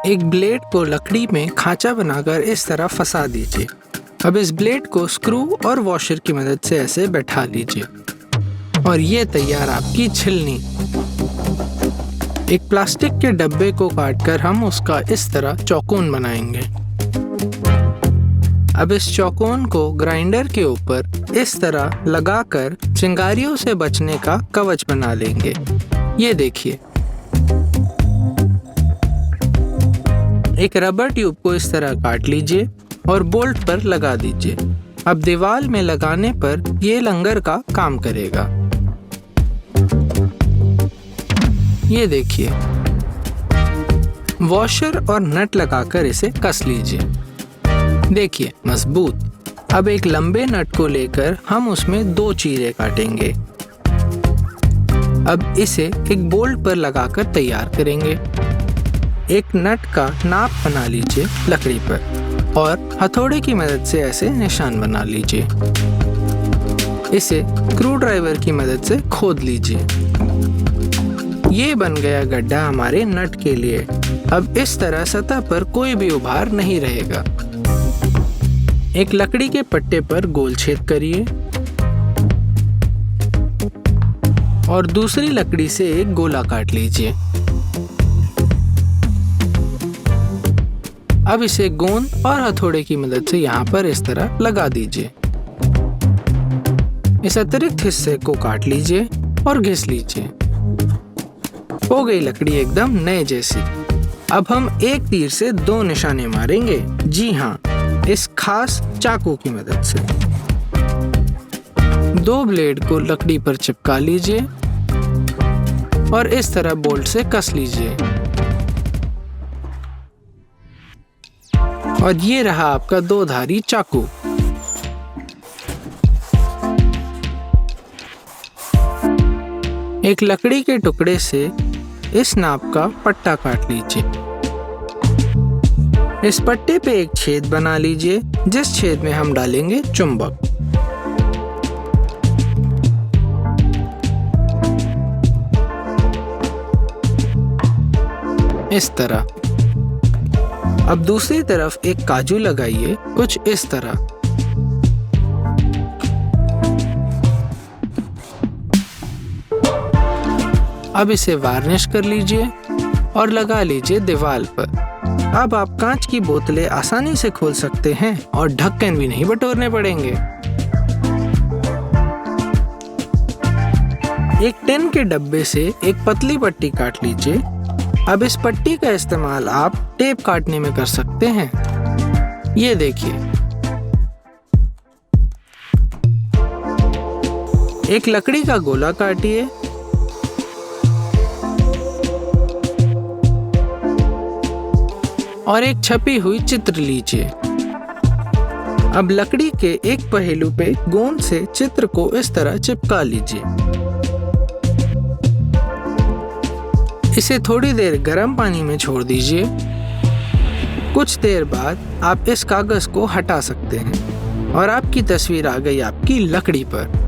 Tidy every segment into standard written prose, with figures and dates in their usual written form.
एक ब्लेड को लकड़ी में खांचा बनाकर इस तरह फंसा दीजिए। अब इस ब्लेड को स्क्रू और वॉशर की मदद से ऐसे बैठा लीजिए और ये तैयार आपकी छिलनी। एक प्लास्टिक के डब्बे को काटकर हम उसका इस तरह चौकोन बनाएंगे। अब इस चौकोन को ग्राइंडर के ऊपर इस तरह लगाकर चिंगारियों से बचने का कवच बना लेंगे। ये देखिए, एक रबर ट्यूब को इस तरह काट लीजिए और बोल्ट पर लगा दीजिए। अब दीवार में लगाने पर ये लंगर का काम करेगा। ये देखिए, वॉशर और नट लगाकर इसे कस लीजिए। देखिए, मजबूत। अब एक लंबे नट को लेकर हम उसमें 2 चीरे काटेंगे। अब इसे एक बोल्ट पर लगाकर तैयार करेंगे। एक नट का नाप बना लीजिए लकड़ी पर और हथौड़े की मदद से ऐसे निशान बना लीजिए। इसे स्क्रू ड्राइवर की मदद से खोद लीजिए। ये बन गया गड्ढा हमारे नट के लिए। अब इस तरह सतह पर कोई भी उभार नहीं रहेगा। एक लकड़ी के पट्टे पर गोल छेद करिए और दूसरी लकड़ी से एक गोला काट लीजिए। अब इसे गोंद और हथौड़े की मदद से यहाँ पर इस तरह लगा दीजिए। इस अतिरिक्त हिस्से को काट लीजिए और घिस लीजिए। हो गई लकड़ी एकदम नए जैसी। अब हम एक तीर से 2 निशाने मारेंगे। जी हाँ, इस खास चाकू की मदद से। 2 ब्लेड को लकड़ी पर चिपका लीजिए और इस तरह बोल्ट से कस लीजिए। और ये रहा आपका 2 धारी चाकू। एक लकड़ी के टुकड़े से इस नाप का पट्टा काट लीजिए। इस पट्टे पे एक छेद बना लीजिए जिस छेद में हम डालेंगे चुंबक। इस तरह। अब दूसरी तरफ एक काजू लगाइए कुछ इस तरह। अब इसे वार्निश कर लीजिए और लगा लीजिए दीवार पर। अब आप कांच की बोतलें आसानी से खोल सकते हैं और ढक्कन भी नहीं बटोरने पड़ेंगे। एक टिन के डब्बे से एक पतली पट्टी काट लीजिए। अब इस पट्टी का इस्तेमाल आप टेप काटने में कर सकते हैं। ये देखिए, एक लकड़ी का गोला काटिए और एक छपी हुई चित्र लीजिए। अब लकड़ी के एक पहलू पे गोंद से चित्र को इस तरह चिपका लीजिए। इसे थोड़ी देर गर्म पानी में छोड़ दीजिए। कुछ देर बाद आप इस कागज को हटा सकते हैं और आपकी तस्वीर आ गई आपकी लकड़ी पर।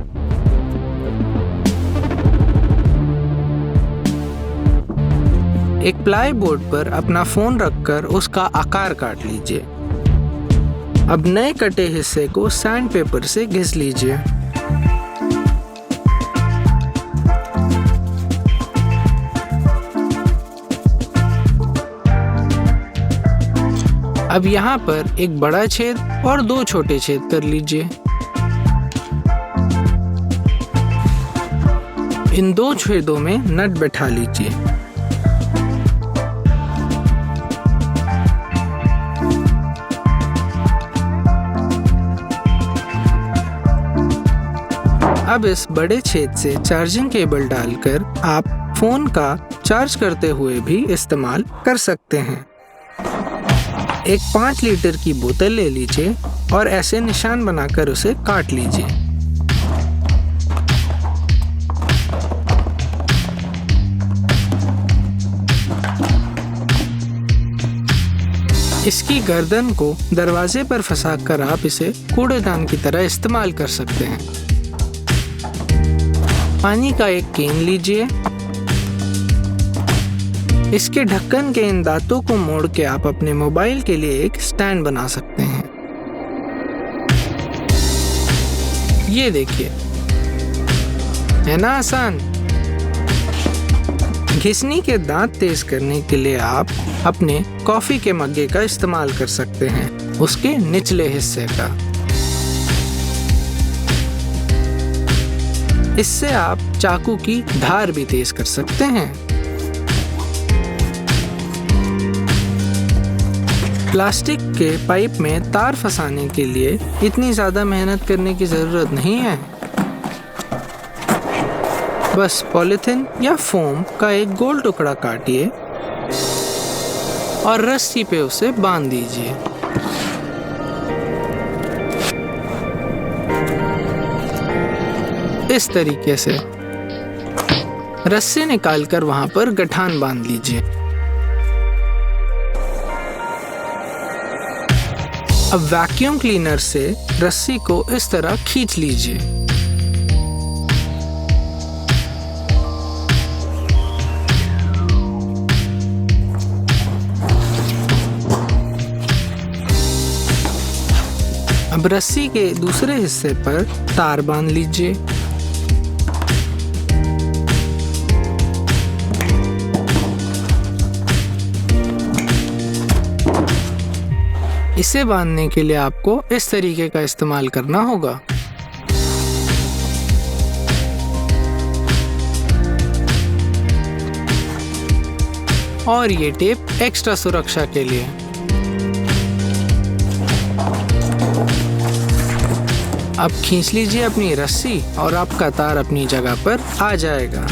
एक प्लाई बोर्ड पर अपना फोन रखकर उसका आकार काट लीजिए। अब नए कटे हिस्से को सैंड पेपर से घिस लीजिए। अब यहाँ पर एक बड़ा छेद और 2 छोटे छेद कर लीजिए। इन 2 छेदों में नट बैठा लीजिए। अब इस बड़े छेद से चार्जिंग केबल डालकर आप फोन का चार्ज करते हुए भी इस्तेमाल कर सकते हैं। एक 5 लीटर की बोतल ले लीजिए और ऐसे निशान बनाकर उसे काट लीजिए। इसकी गर्दन को दरवाजे पर फंसाकर आप इसे कूड़ेदान की तरह इस्तेमाल कर सकते हैं। पानी का एक केन लीजिए, इसके ढक्कन के इन दांतों को मोड़ के आप अपने मोबाइल के लिए एक स्टैंड बना सकते हैं। ये देखिए, है ना आसान। घिसनी के दांत तेज करने के लिए आप अपने कॉफी के मग्गे का इस्तेमाल कर सकते हैं, उसके निचले हिस्से का। इससे आप चाकू की धार भी तेज कर सकते हैं। प्लास्टिक के पाइप में तार फंसाने के लिए इतनी ज्यादा मेहनत करने की जरूरत नहीं है। बस पॉलीथिन या फोम का एक गोल टुकड़ा काटिए और रस्सी पे उसे बांध दीजिए। इस तरीके से रस्सी निकालकर वहां पर गठान बांध लीजिए। अब वैक्यूम क्लीनर से रस्सी को इस तरह खींच लीजिए। अब रस्सी के दूसरे हिस्से पर तार बांध लीजिए। इसे बांधने के लिए आपको इस तरीके का इस्तेमाल करना होगा। और ये टेप एक्स्ट्रा सुरक्षा के लिए। अब खींच लीजिए अपनी रस्सी और आपका तार अपनी जगह पर आ जाएगा।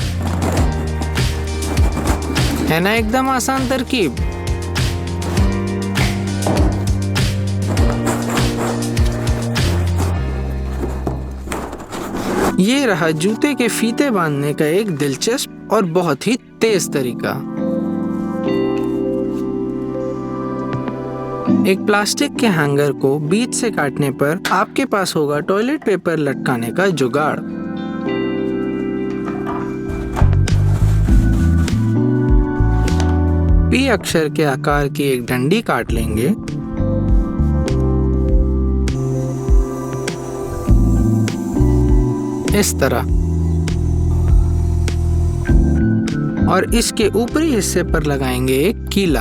है ना एकदम आसान तरकीब। ये रहा जूते के फीते बांधने का एक दिलचस्प और बहुत ही तेज तरीका। एक प्लास्टिक के हैंगर को बीच से काटने पर आपके पास होगा टॉयलेट पेपर लटकाने का जुगाड़। पी अक्षर के आकार की एक डंडी काट लेंगे। इस तरह, और इसके ऊपरी हिस्से पर लगाएंगे एक कीला।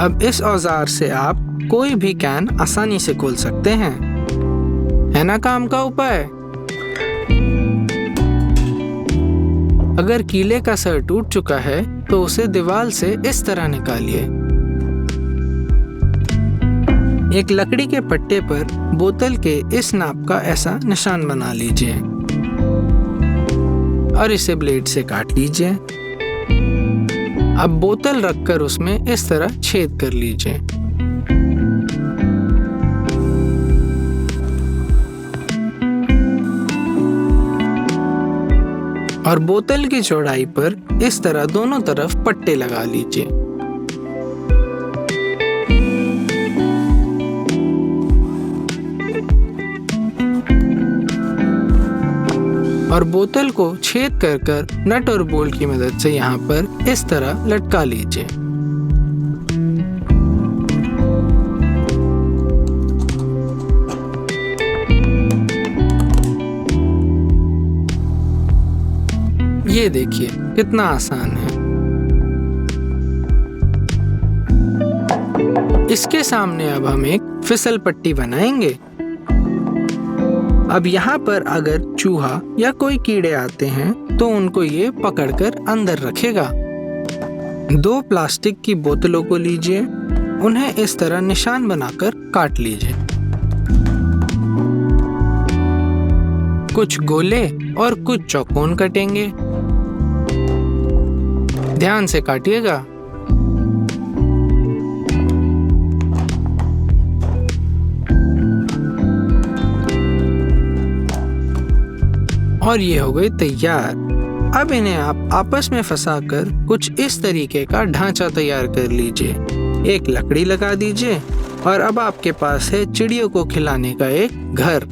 अब इस औजार से आप कोई भी कैन आसानी से खोल सकते हैं। है ना काम का उपाय। अगर कीले का सर टूट चुका है तो उसे दीवार से इस तरह निकालिए। एक लकड़ी के पट्टे पर बोतल के इस नाप का ऐसा निशान बना लीजिए और इसे ब्लेड से काट लीजिए। अब बोतल रखकर उसमें इस तरह छेद कर लीजिए। और बोतल की चौड़ाई पर इस तरह दोनों तरफ पट्टे लगा लीजिए। और बोतल को छेद कर नट और बोल्ट की मदद से यहाँ पर इस तरह लटका लीजिए। ये देखिए कितना आसान है। इसके सामने अब हम एक फिसल पट्टी बनाएंगे। अब यहाँ पर अगर चूहा या कोई कीड़े आते हैं तो उनको ये पकड़कर अंदर रखेगा। 2 प्लास्टिक की बोतलों को लीजिए, उन्हें इस तरह निशान बनाकर काट लीजिए। कुछ गोले और कुछ चौकोन कटेंगे। ध्यान से काटिएगा। और ये हो गए तैयार। अब इन्हें आप आपस में फंसाकर कुछ इस तरीके का ढांचा तैयार कर लीजिए। एक लकड़ी लगा दीजिए और अब आपके पास है चिड़ियों को खिलाने का एक घर।